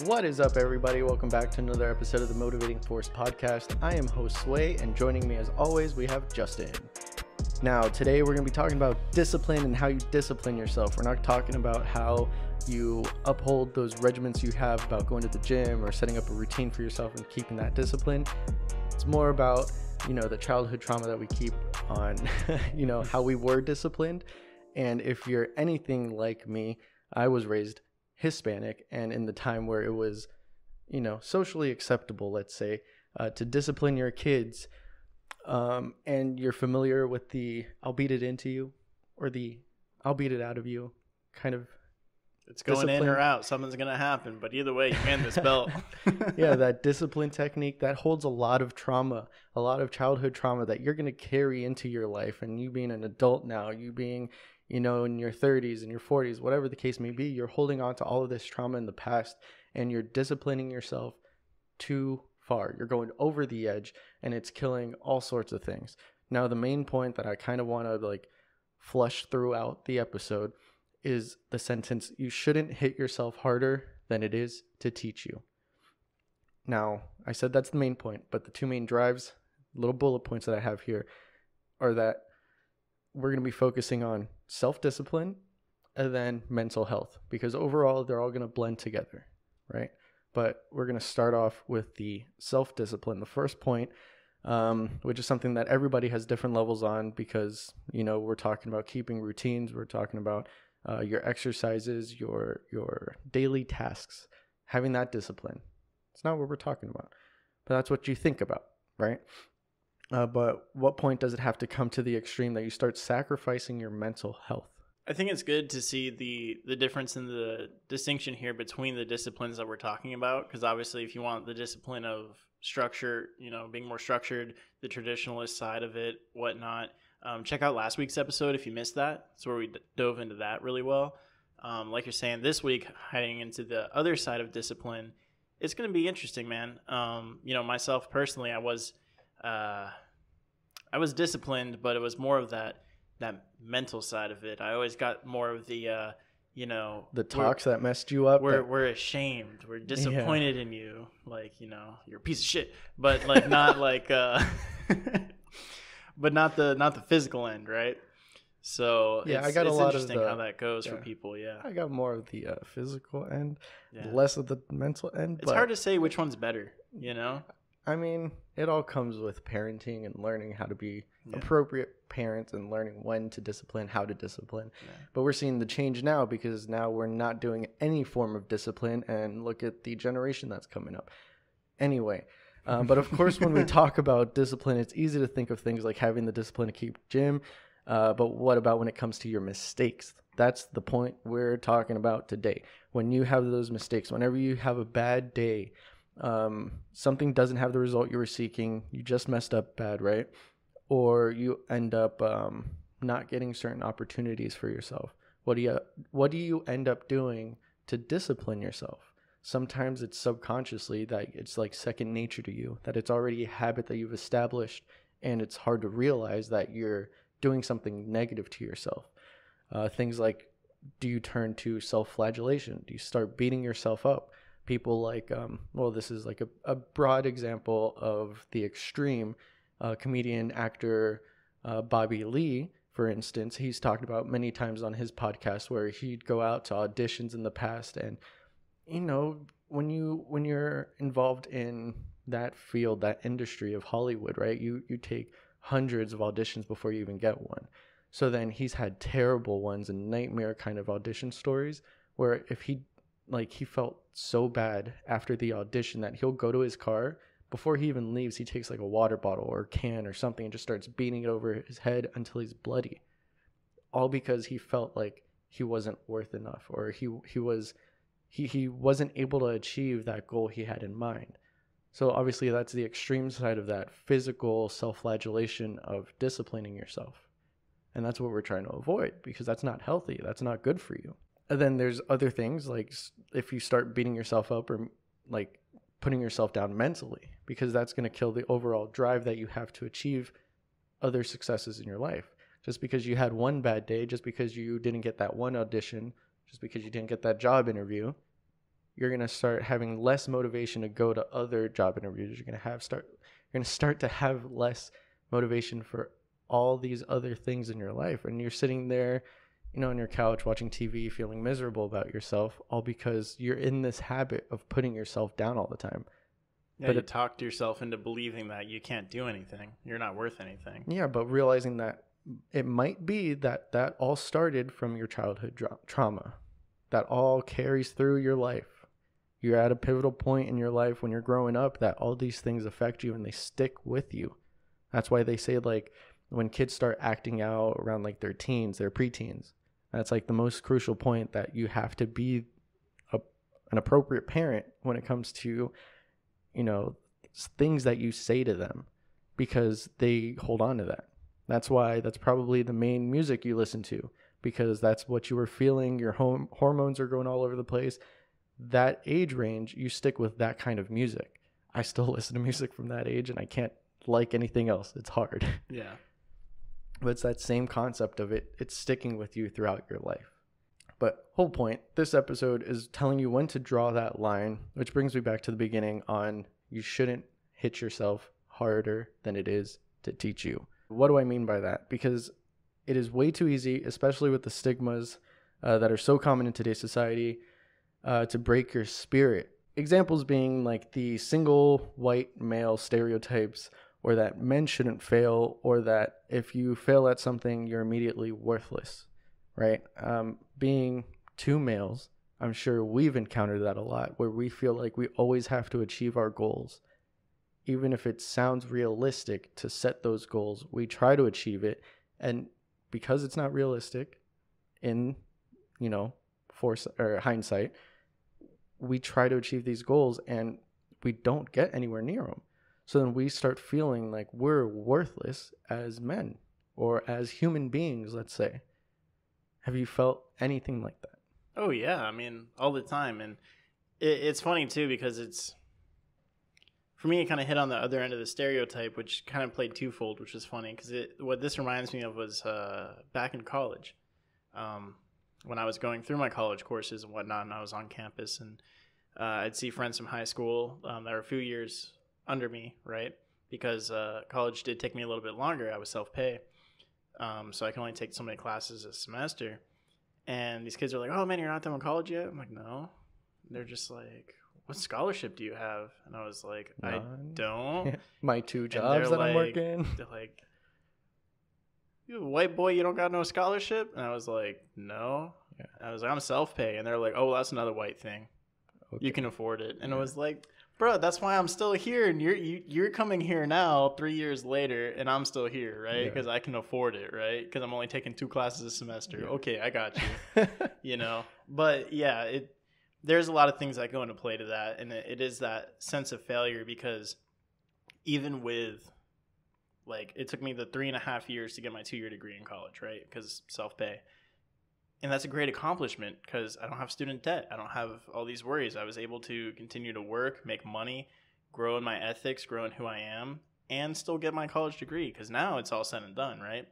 What is up, everybody? Welcome back to another episode of the Motivating Force podcast. I am host Sway, and joining me as always, we have Justin. Now, today we're going to be talking about discipline and how you discipline yourself. We're not talking about how you uphold those regimens you have about going to the gym or setting up a routine for yourself and keeping that discipline. It's more about, the childhood trauma that we keep on, how we were disciplined. And if you're anything like me, I was raised Hispanic, and in the time where it was, socially acceptable, let's say, to discipline your kids, and you're familiar with the "I'll beat it into you" or the "I'll beat it out of you" kind of. It's going discipline. In or out. Something's going to happen, but either way, you win this belt. Yeah, that discipline technique that holds a lot of trauma, a lot of childhood trauma that you're going to carry into your life, and you being an adult now, you being in your 30s and your 40s, whatever the case may be, you're holding on to all of this trauma in the past, and you're disciplining yourself too far. You're going over the edge, and it's killing all sorts of things. Now, the main point that I kind of want to flush throughout the episode is the sentence, you shouldn't hit yourself harder than it is to teach you. Now, I said that's the main point, but the two main drives, little bullet points that I have here, are that we're going to be focusing on self-discipline and then mental health, because overall they're all going to blend together, right? But we're going to start off with the self-discipline. The first point, which is something that everybody has different levels on, because, we're talking about keeping routines. We're talking about your exercises, your daily tasks, having that discipline. It's not what we're talking about, but that's what you think about, right? But what point does it have to come to the extreme that you start sacrificing your mental health? I think it's good to see the difference in the distinction here between the disciplines that we're talking about, because obviously if you want the discipline of structure, being more structured, the traditionalist side of it, whatnot, check out last week's episode if you missed that. It's where we dove into that really well. Like you're saying, this week, heading into the other side of discipline, it's going to be interesting, man. Myself personally, I was disciplined, but it was more of that mental side of it. I always got more of the the talks that messed you up. We're ashamed. We're disappointed in you. You're a piece of shit. But not but not the physical end, right? So yeah, I got a lot interesting how that goes for people. Yeah, I got more of the physical end, less of the mental end. It's hard to say which one's better. I mean, it all comes with parenting and learning how to be appropriate parents and learning when to discipline, how to discipline. Yeah. But we're seeing the change now, because now we're not doing any form of discipline, and look at the generation that's coming up. Anyway, but of course, when we talk about discipline, it's easy to think of things like having the discipline to keep gym. But what about when it comes to your mistakes? That's the point we're talking about today. When you have those mistakes, whenever you have a bad day, something doesn't have the result you were seeking, you just messed up bad, right? Or you end up not getting certain opportunities for yourself. What do you end up doing to discipline yourself? Sometimes it's subconsciously, that it's like second nature to you, that it's already a habit that you've established, and it's hard to realize that you're doing something negative to yourself. Things like, do you turn to self-flagellation? Do you start beating yourself up? People this is like a broad example of the extreme. Comedian, actor Bobby Lee, for instance, he's talked about many times on his podcast where he'd go out to auditions in the past, and when you're involved in that field, that industry of Hollywood, right, you take hundreds of auditions before you even get one. So then he's had terrible ones and nightmare kind of audition stories where if he felt so bad after the audition that he'll go to his car. Before he even leaves, he takes a water bottle or a can or something and just starts beating it over his head until he's bloody. All because he felt like he wasn't worth enough, or he wasn't able to achieve that goal he had in mind. So obviously that's the extreme side of that physical self-flagellation of disciplining yourself. And that's what we're trying to avoid, because that's not healthy. That's not good for you. And then there's other things, like if you start beating yourself up or putting yourself down mentally, because that's going to kill the overall drive that you have to achieve other successes in your life. Just because you had one bad day, just because you didn't get that one audition, just because you didn't get that job interview, you're going to start having less motivation to go to other job interviews. You're going to start to have less motivation for all these other things in your life. And you're sitting there, on your couch watching TV, feeling miserable about yourself, all because you're in this habit of putting yourself down all the time. Yeah, but you talked yourself into believing that you can't do anything. You're not worth anything. Yeah, but realizing that it might be that all started from your childhood trauma. That all carries through your life. You're at a pivotal point in your life when you're growing up that all these things affect you and they stick with you. That's why they say, like, when kids start acting out around like their teens, their preteens, that's like the most crucial point, that you have to be an appropriate parent when it comes to, things that you say to them, because they hold on to that. That's why that's probably the main music you listen to, because that's what you were feeling. Your hormones are going all over the place. That age range, you stick with that kind of music. I still listen to music from that age and I can't like anything else. It's hard. Yeah. But it's that same concept of it's sticking with you throughout your life. But whole point, this episode is telling you when to draw that line, which brings me back to the beginning on you shouldn't hit yourself harder than it is to teach you. What do I mean by that? Because it is way too easy, especially with the stigmas that are so common in today's society, to break your spirit. Examples being like the single white male stereotypes, or that men shouldn't fail, or that if you fail at something, you're immediately worthless, right? Being two males, I'm sure we've encountered that a lot, where we feel like we always have to achieve our goals. Even if it sounds realistic to set those goals, we try to achieve it. And because it's not realistic in, foresight or hindsight, we try to achieve these goals and we don't get anywhere near them. So then we start feeling like we're worthless as men or as human beings, let's say. Have you felt anything like that? Oh, yeah. I mean, all the time. And it's funny, too, because for me, it kind of hit on the other end of the stereotype, which kind of played twofold, which was funny. Because what this reminds me of was back in college, when I was going through my college courses and whatnot, and I was on campus. And I'd see friends from high school that were a few years under me, right? Because college did take me a little bit longer. I was self-pay. So I can only take so many classes a semester. And these kids are like, oh, man, you're not done with college yet? I'm like, no. And they're just like, what scholarship do you have? And I was like, none. I don't. My two jobs that I'm working. They're like, you a white boy, you don't got no scholarship? And I was like, no. Yeah. I was like, I'm self-pay. And they're like, oh, well, that's another white thing. Okay. You can afford it. And it was like, bro, that's why I'm still here, and you're coming here now 3 years later, and I'm still here, right? Because I can afford it, right? Because I'm only taking 2 classes a semester. Yeah. Okay, I got you. But yeah, there's a lot of things that go into play to that, and it is that sense of failure, because even with, like, it took me the 3.5 years to get my 2-year degree in college, right? Because self-pay. And that's a great accomplishment because I don't have student debt. I don't have all these worries. I was able to continue to work, make money, grow in my ethics, grow in who I am, and still get my college degree because now it's all said and done, right?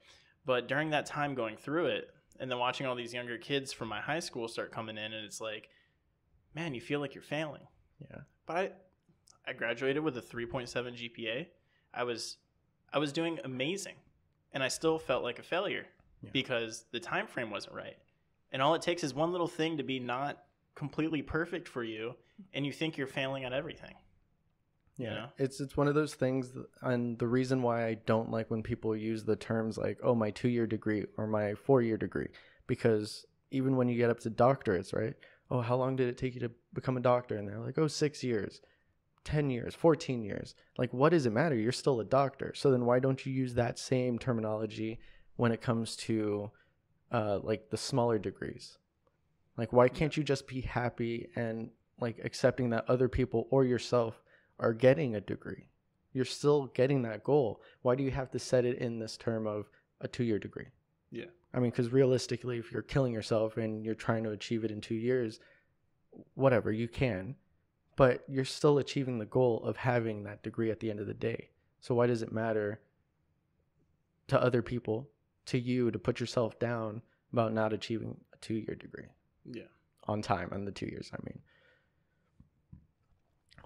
But during that time going through it and then watching all these younger kids from my high school start coming in, and it's like, man, you feel like you're failing. Yeah. But I graduated with a 3.7 GPA. I was doing amazing, and I still felt like a failure because the time frame wasn't right. And all it takes is one little thing to be not completely perfect for you, and you think you're failing at everything. Yeah, it's one of those things, and the reason why I don't like when people use the terms like, oh, my 2-year degree or my 4-year degree, because even when you get up to doctorates, right? Oh, how long did it take you to become a doctor? And they're like, oh, 6 years, 10 years, 14 years. Like, what does it matter? You're still a doctor. So then why don't you use that same terminology when it comes to like the smaller degrees? Like, why can't you just be happy and like accepting that other people or yourself are getting a degree? You're still getting that goal. Why do you have to set it in this term of a 2-year degree? Yeah. I mean, because realistically, if you're killing yourself and you're trying to achieve it in 2 years, whatever, you can, but you're still achieving the goal of having that degree at the end of the day. So why does it matter to other people, to you, to put yourself down about not achieving a 2-year degree? Yeah. On time, on the 2 years, I mean.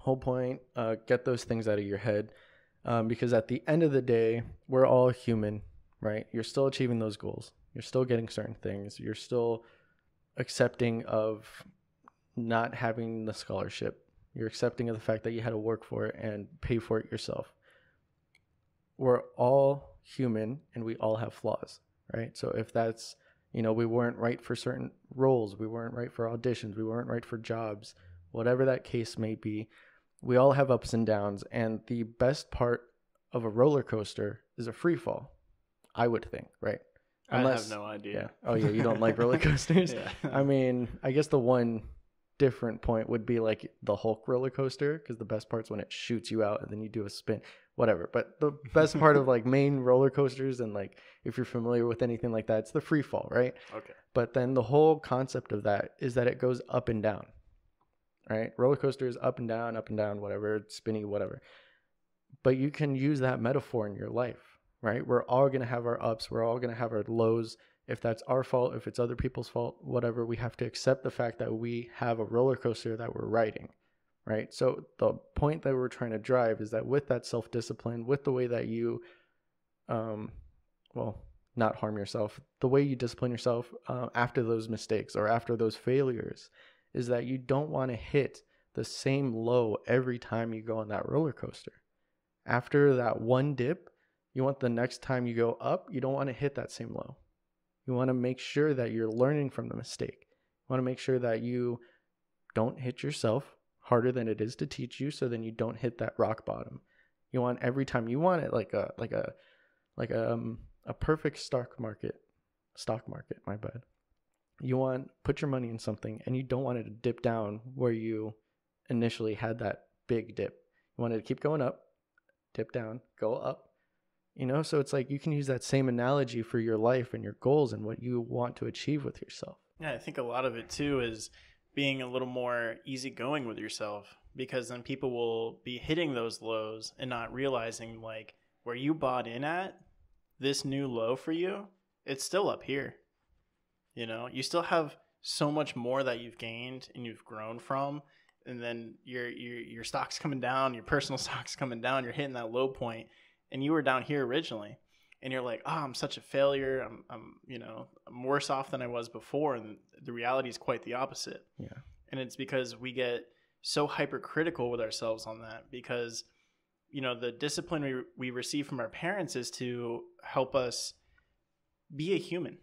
Whole point, get those things out of your head, because at the end of the day, we're all human, right? You're still achieving those goals. You're still getting certain things. You're still accepting of not having the scholarship. You're accepting of the fact that you had to work for it and pay for it yourself. We're all human and we all have flaws, right? So if that's, we weren't right for certain roles, we weren't right for auditions, we weren't right for jobs, whatever that case may be, we all have ups and downs. And the best part of a roller coaster is a free fall, I would think, right? Unless, I have no idea. Yeah. Oh, yeah, you don't like roller coasters? Yeah. I mean, I guess the one different point would be like the Hulk roller coaster, because the best part's when it shoots you out and then you do a spin, whatever. But the best part of like main roller coasters, and like if you're familiar with anything like that, it's the free fall, right? Okay. But then the whole concept of that is that it goes up and down, right? Roller coaster is up and down, whatever, spinny, whatever. But you can use that metaphor in your life, right? We're all going to have our ups. We're all going to have our lows. If that's our fault, if it's other people's fault, whatever, we have to accept the fact that we have a roller coaster that we're riding, right? So the point that we're trying to drive is that with that self-discipline, with the way that you, not harm yourself, the way you discipline yourself after those mistakes or after those failures, is that you don't want to hit the same low every time you go on that roller coaster. After that one dip, you want the next time you go up, you don't want to hit that same low. You want to make sure that you're learning from the mistake. You want to make sure that you don't hit yourself harder than it is to teach you, so then you don't hit that rock bottom. You want every time, you want it like a perfect stock market, my bad. You want put your money in something and you don't want it to dip down where you initially had that big dip. You want it to keep going up, dip down, go up. So it's like you can use that same analogy for your life and your goals and what you want to achieve with yourself. Yeah, I think a lot of it too is being a little more easygoing with yourself, because then people will be hitting those lows and not realizing like where you bought in at, this new low for you, it's still up here. You still have so much more that you've gained and you've grown from, and then your stock's coming down, your personal stock's coming down, you're hitting that low point. And you were down here originally, and you're like, oh, I'm such a failure. I'm worse off than I was before. And the reality is quite the opposite. Yeah. And it's because we get so hypercritical with ourselves on that, because, the discipline we receive from our parents is to help us be a human,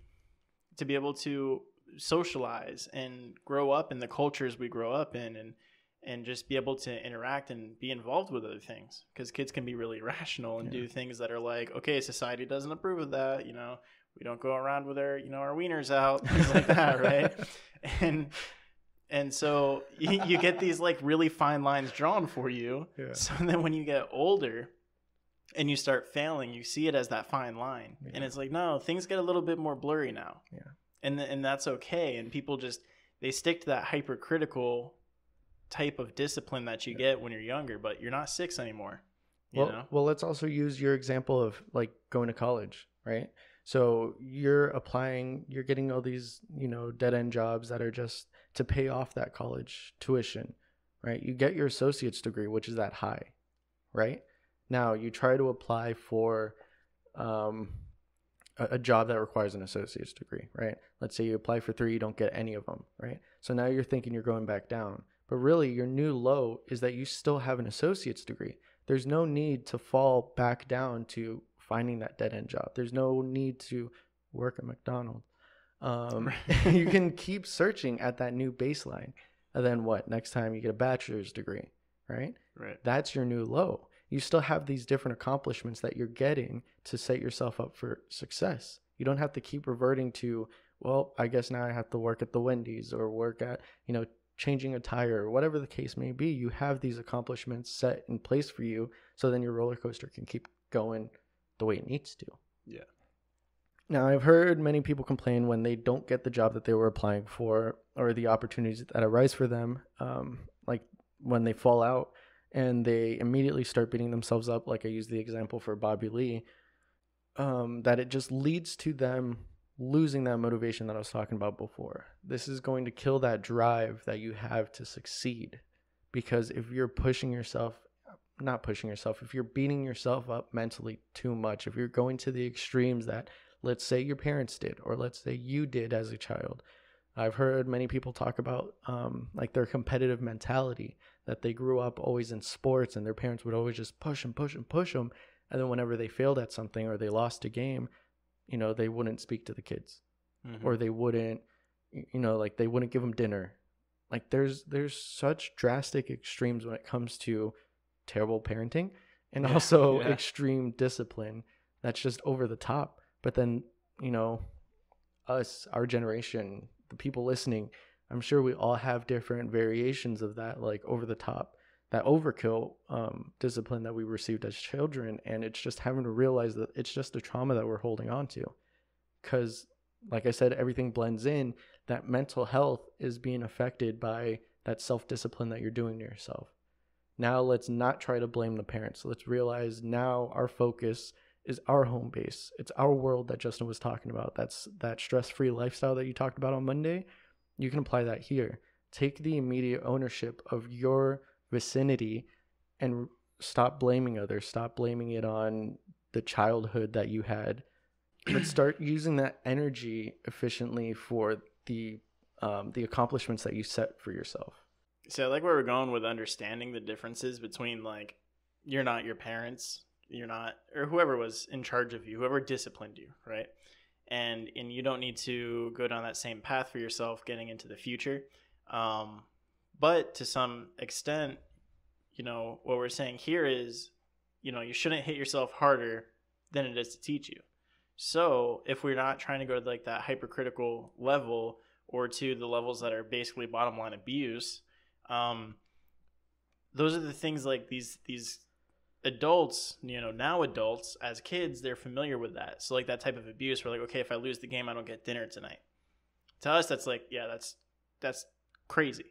to be able to socialize and grow up in the cultures we grow up in, and just be able to interact and be involved with other things, because kids can be really irrational and do things that are like, okay, society doesn't approve of that. We don't go around with our wieners out, things like that. Right. And so you get these like really fine lines drawn for you. Yeah. So then when you get older and you start failing, you see it as that fine line. Yeah. And it's like, no, things get a little bit more blurry now. Yeah. And that's okay. And people they stick to that hypercritical type of discipline that you get when you're younger, but you're not 6 anymore. Well, let's also use your example of like going to college, right? So you're getting all these, dead end jobs that are just to pay off that college tuition, right? You get your associate's degree, which is that high, right? Now you try to apply for a job that requires an associate's degree, right? Let's say you apply for 3, you don't get any of them, right? So now you're thinking you're going back down. But really, your new low is that you still have an associate's degree. There's no need to fall back down to finding that dead-end job. There's no need to work at McDonald's. You can keep searching at that new baseline. And then what? Next time you get a bachelor's degree, right? Right. That's your new low. You still have these different accomplishments that you're getting to set yourself up for success. You don't have to keep reverting to, well, I guess now I have to work at the Wendy's or work at, changing a tire or whatever the case may be. You have these accomplishments set in place for you, so then your roller coaster can keep going the way it needs to. Yeah. Now, I've heard many people complain when they don't get the job that they were applying for or the opportunities that arise for them, like when they fall out and they immediately start beating themselves up, like I used the example for Bobby Lee, that it just leads to them losing that motivation that I was talking about before. This is going to kill that drive that you have to succeed, Because if you're if you're beating yourself up mentally too much, if you're going to the extremes that, let's say, your parents did, or let's say you did as a child. I've heard many people talk about like their competitive mentality, that they grew up always in sports and their parents would always just push them, push them, push them. And then whenever they failed at something or they lost a game, they wouldn't speak to the kids, or they wouldn't, like they wouldn't give them dinner. Like there's such drastic extremes when it comes to terrible parenting and also extreme discipline that's just over the top. But then, us, our generation, the people listening, I'm sure we all have different variations of that, like over the top, that overkill discipline that we received as children. And it's just having to realize that it's just a trauma that we're holding on to. Because, like I said, everything blends in. That mental health is being affected by that self-discipline that you're doing to yourself. Now let's not try to blame the parents. Let's realize now our focus is our home base. It's our world that Justin was talking about. That's that stress-free lifestyle that you talked about on Monday. You can apply that here. Take the immediate ownership of your vicinity and stop blaming others. Stop blaming it on the childhood that you had. But start using that energy efficiently for the accomplishments that you set for yourself. So I like where we're going with understanding the differences between, like, you're not your parents, you're not, or whoever was in charge of you, whoever disciplined you, right? And you don't need to go down that same path for yourself getting into the future. But to some extent, what we're saying here is, you shouldn't hit yourself harder than it is to teach you. So if we're not trying to go to like that hypercritical level or to the levels that are basically bottom line abuse, those are the things like these adults, now adults, as kids, they're familiar with that. So like that type of abuse, we're like, okay, if I lose the game, I don't get dinner tonight. To us, that's like, yeah, that's crazy.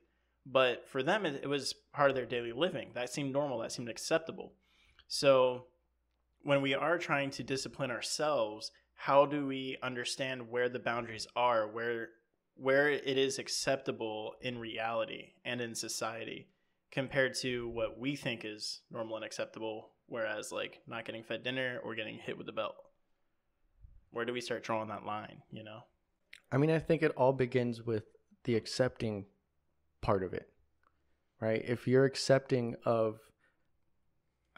But for them, it was part of their daily living. That seemed normal. That seemed acceptable. So when we are trying to discipline ourselves, how do we understand where the boundaries are, where it is acceptable in reality and in society compared to what we think is normal and acceptable, whereas like not getting fed dinner or getting hit with a belt? Where do we start drawing that line, I mean, I think it all begins with the accepting part of it, right? If you're accepting of,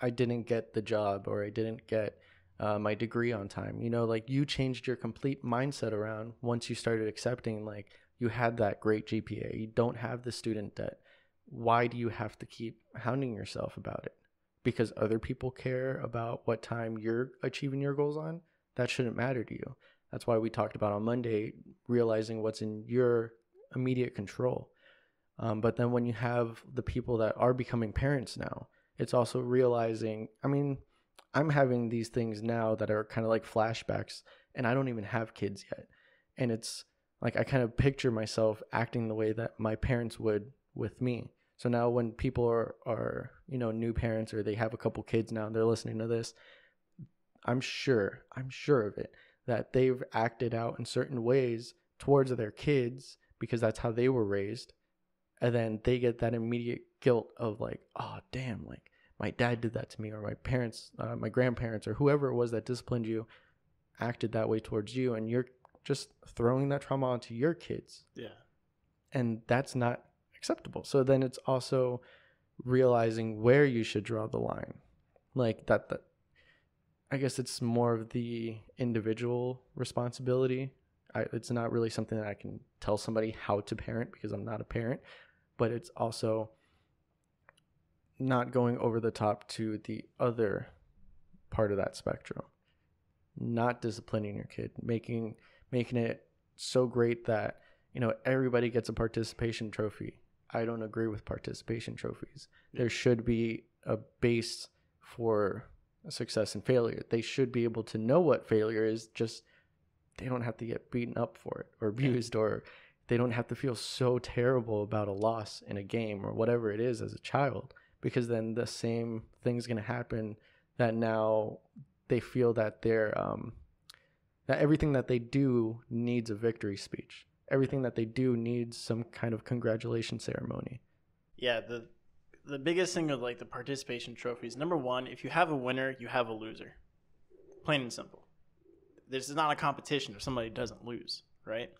I didn't get the job or I didn't get my degree on time, like you changed your complete mindset around once you started accepting, like you had that great GPA, you don't have the student debt. Why do you have to keep hounding yourself about it? Because other people care about what time you're achieving your goals on? That shouldn't matter to you. That's why we talked about on Monday, realizing what's in your immediate control. But then when you have the people that are becoming parents now, it's also realizing, I mean, I'm having these things now that are kind of like flashbacks, and I don't even have kids yet. And it's like I kind of picture myself acting the way that my parents would with me. So now when people are new parents, or they have a couple kids now and they're listening to this, I'm sure of it, that they've acted out in certain ways towards their kids because that's how they were raised. And then they get that immediate guilt of like, oh, damn, like my dad did that to me, or my parents, my grandparents, or whoever it was that disciplined you acted that way towards you. And you're just throwing that trauma onto your kids. Yeah. And that's not acceptable. So then it's also realizing where you should draw the line. Like that I guess it's more of the individual responsibility. It's not really something that I can tell somebody how to parent because I'm not a parent, but it's also not going over the top to the other part of that spectrum. Not disciplining your kid, making it so great that, everybody gets a participation trophy. I don't agree with participation trophies. Yeah. There should be a base for success and failure. They should be able to know what failure is, just they don't have to get beaten up for it or abused, or they don't have to feel so terrible about a loss in a game or whatever it is as a child, because then the same thing's going to happen, that now they feel that they're that everything that they do needs a victory speech. Everything that they do needs some kind of congratulation ceremony. Yeah, the biggest thing with like the participation trophies, number one, if you have a winner, you have a loser. Plain and simple. This is not a competition if somebody doesn't lose, right?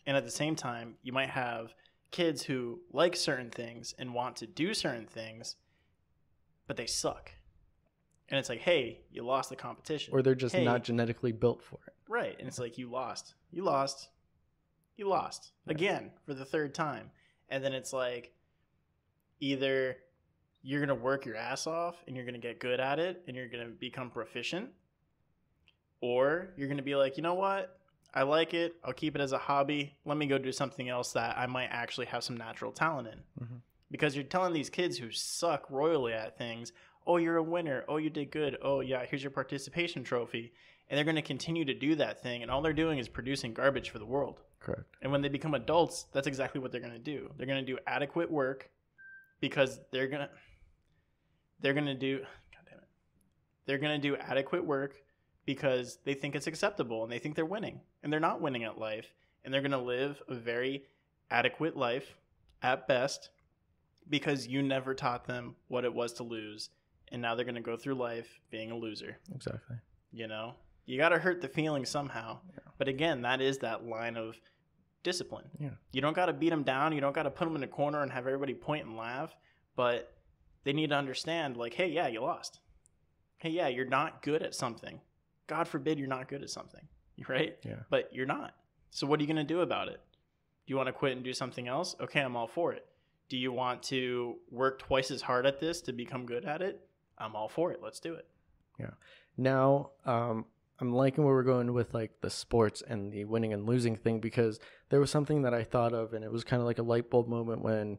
And at the same time, you might have kids who like certain things and want to do certain things, but they suck. And it's like, hey, you lost the competition. Or they're just not genetically built for it. Right. And it's like, you lost. Again, for the third time. And then it's like, either you're going to work your ass off and you're going to get good at it and you're going to become proficient, or you're going to be like, you know what? I like it. I'll keep it as a hobby. Let me go do something else that I might actually have some natural talent in. Mm-hmm. Because you're telling these kids who suck royally at things, oh, you're a winner. Oh, you did good. Oh, yeah, here's your participation trophy. And they're going to continue to do that thing. And all they're doing is producing garbage for the world. Correct. And when they become adults, that's exactly what they're going to do. They're going to do adequate work because they're going to do adequate work because they think it's acceptable and they think they're winning. And they're not winning at life. And they're going to live a very adequate life at best because you never taught them what it was to lose. And now they're going to go through life being a loser. Exactly. You know, you got to hurt the feeling somehow. Yeah. But again, that is that line of discipline. Yeah. You don't got to beat them down. You don't got to put them in a corner and have everybody point and laugh. But they need to understand, like, hey, yeah, you lost. Hey, yeah, you're not good at something. God forbid you're not good at something, right? Yeah. But you're not. So what are you going to do about it? Do you want to quit and do something else? Okay, I'm all for it. Do you want to work twice as hard at this to become good at it? I'm all for it. Let's do it. Yeah. Now, I'm liking where we're going with like the sports and the winning and losing thing, because there was something that I thought of, and it was kind of like a light bulb moment when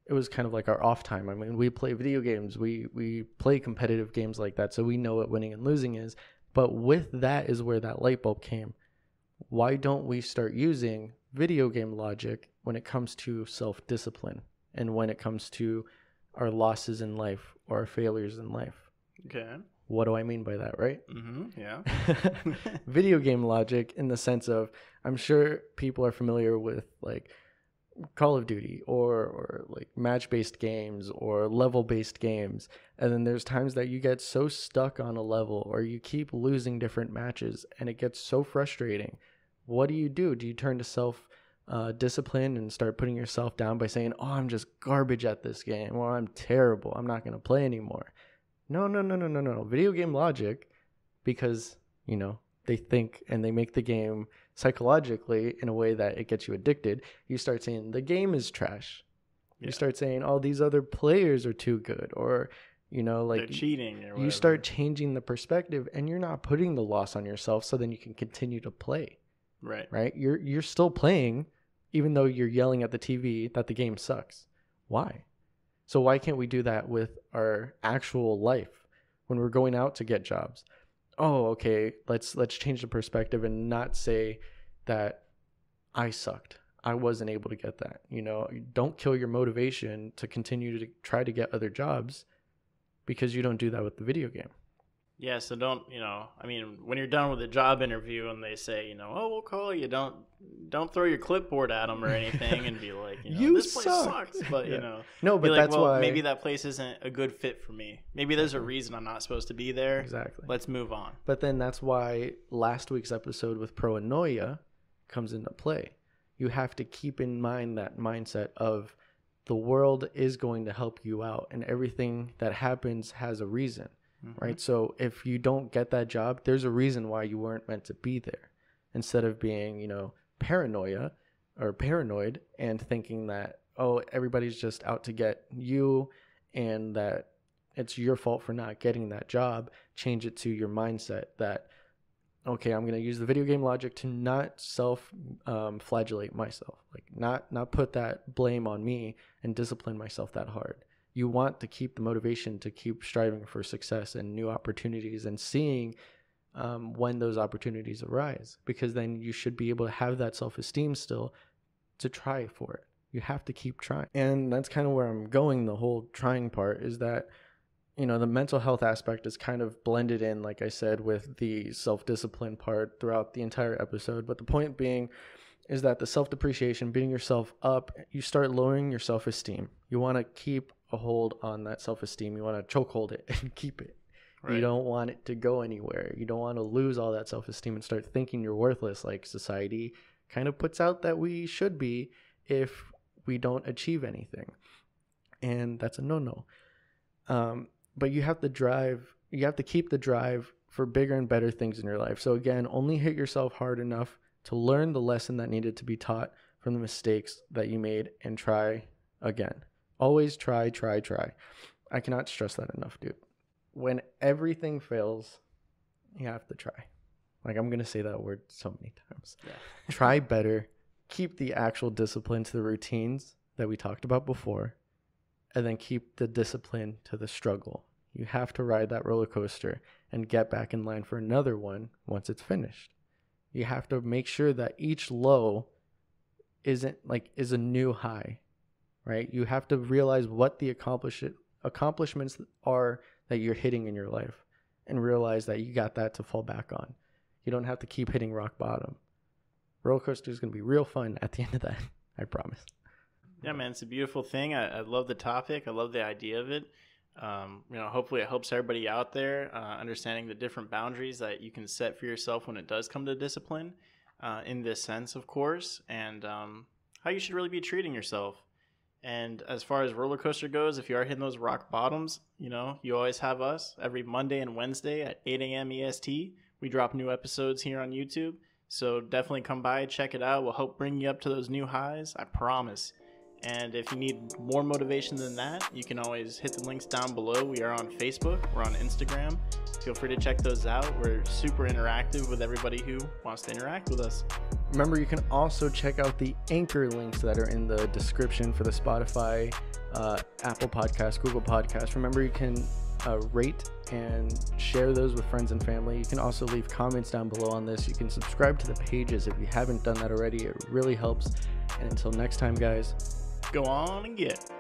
it was kind of like our off time. I mean, we play video games, we play competitive games like that, so we know what winning and losing is. But with that is where that light bulb came. Why don't we start using video game logic when it comes to self-discipline and when it comes to our losses in life or our failures in life? Okay. What do I mean by that, right? Mm-hmm. Yeah. Video game logic in the sense of, I'm sure people are familiar with like Call of Duty or like match-based games or level-based games. And then there's times that you get so stuck on a level or you keep losing different matches and it gets so frustrating. What do? Do you turn to self-discipline and start putting yourself down by saying, oh, I'm just garbage at this game, or I'm terrible, I'm not going to play anymore? No. Video game logic, because, you know, they think and they make the game psychologically in a way that it gets you addicted. You start saying the game is trash. Yeah. You start saying, oh, these other players are too good, or, you know, like they're cheating or whatever. You start changing the perspective and you're not putting the loss on yourself, so then you can continue to play. Right? You're still playing even though you're yelling at the TV that the game sucks. Why? So why can't we do that with our actual life when we're going out to get jobs? Oh, okay, let's change the perspective and not say that I sucked. I wasn't able to get that. You know, don't kill your motivation to continue to try to get other jobs because you don't do that with the video game. Yeah, so don't, you know, I mean, when you're done with a job interview and they say, you know, oh, we'll call you, don't throw your clipboard at them or anything and be like, you know, this place sucks, but, yeah. You know. No, but like, that's why. Maybe that place isn't a good fit for me. Maybe there's a reason I'm not supposed to be there. Exactly. Let's move on. But then that's why last week's episode with proanoia comes into play. You have to keep in mind that mindset of the world is going to help you out and everything that happens has a reason. Mm-hmm. Right? So if you don't get that job, there's a reason why you weren't meant to be there. Instead of being, you know, paranoid and thinking that, oh, everybody's just out to get you and that it's your fault for not getting that job, change it to your mindset that, okay, I'm going to use the video game logic to not flagellate myself, like not put that blame on me and discipline myself that hard. You want to keep the motivation to keep striving for success and new opportunities and seeing when those opportunities arise, because then you should be able to have that self-esteem still to try for it. You have to keep trying. And that's kind of where I'm going. The whole trying part is that, you know, the mental health aspect is kind of blended in, like I said, with the self-discipline part throughout the entire episode. But the point being is that the self-depreciation, beating yourself up, you start lowering your self-esteem. You want to keep a hold on that self-esteem. You want to choke hold it and keep it. Right. You don't want it to go anywhere. You don't want to lose all that self-esteem and start thinking you're worthless, like society kind of puts out that we should be if we don't achieve anything. And that's a no-no. But you have to keep the drive for bigger and better things in your life. So again, only hit yourself hard enough to learn the lesson that needed to be taught from the mistakes that you made, and try again. Always try. I cannot stress that enough, dude. When everything fails, you have to try. Like, I'm going to say that word so many times. Yeah. Try better. Keep the actual discipline to the routines that we talked about before, and then keep the discipline to the struggle. You have to ride that roller coaster and get back in line for another one once it's finished. You have to make sure that each low is a new high, right? You have to realize what the accomplishments are that you're hitting in your life, and realize that you got that to fall back on. You don't have to keep hitting rock bottom. Roller coaster is going to be real fun at the end of that. I promise. Yeah, man, it's a beautiful thing. I love the topic. I love the idea of it. Hopefully it helps everybody out there understanding the different boundaries that you can set for yourself when it does come to discipline, in this sense, of course, and how you should really be treating yourself. And as far as roller coaster goes, if you are hitting those rock bottoms, you always have us every Monday and Wednesday at 8 a.m. EST. We drop new episodes here on YouTube. So definitely come by, check it out. We'll help bring you up to those new highs. I promise. And if you need more motivation than that, you can always hit the links down below. We are on Facebook. We're on Instagram. Feel free to check those out. We're super interactive with everybody who wants to interact with us. Remember, you can also check out the Anchor links that are in the description for the Spotify, Apple Podcasts, Google Podcasts. Remember, you can rate and share those with friends and family. You can also leave comments down below on this. You can subscribe to the pages if you haven't done that already. It really helps. And until next time, guys, go on and get